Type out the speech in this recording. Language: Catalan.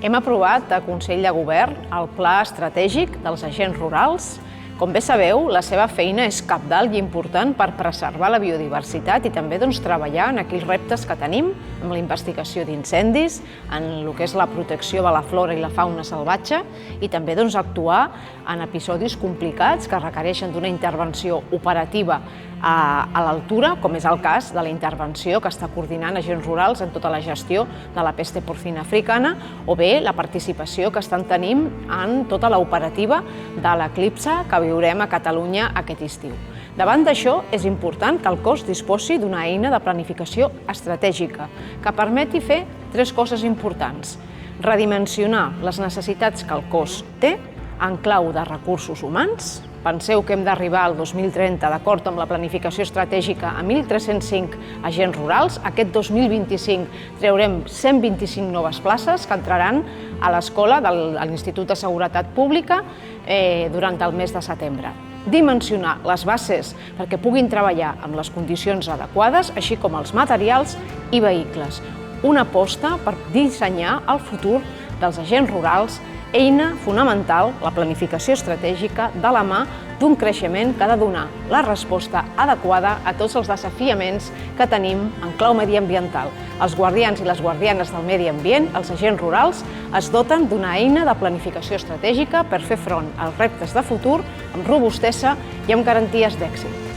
Hem aprovat a Consell de Govern el Pla Estratègic dels Agents Rurals. Com bé sabeu, la seva feina és cabdal i important per preservar la biodiversitat i també treballar en aquells reptes que tenim amb la investigació d'incendis, en el que és la protecció de la flora i la fauna salvatge i també actuar en episodis complicats que requereixen d'una intervenció operativa a l'altura, com és el cas de la intervenció que està coordinant Agents Rurals en tota la gestió de la peste porcina africana o bé la participació que estan tenint en tota l'operativa de l'eclipse que viurem a Catalunya aquest estiu. Davant d'això, és important que el cos disposi d'una eina de planificació estratègica que permeti fer tres coses importants. Redimensionar les necessitats que el cos té en clau de recursos humans. Penseu que hem d'arribar al 2030, d'acord amb la planificació estratègica, a 1.305 agents rurals. Aquest 2025 treurem 125 noves places que entraran a l'escola de l'Institut de Seguretat Pública durant el mes de setembre. Dimensionar les bases perquè puguin treballar amb les condicions adequades, així com els materials i vehicles. Una aposta per dissenyar el futur dels agents rurals, eina fonamental, la planificació estratègica, de la mà d'un creixement que ha de donar la resposta adequada a tots els desafiaments que tenim en clau mediambiental. Els guardians i les guardianes del medi ambient, els agents rurals, es doten d'una eina de planificació estratègica per fer front als reptes de futur amb robustesa i amb garanties d'èxit.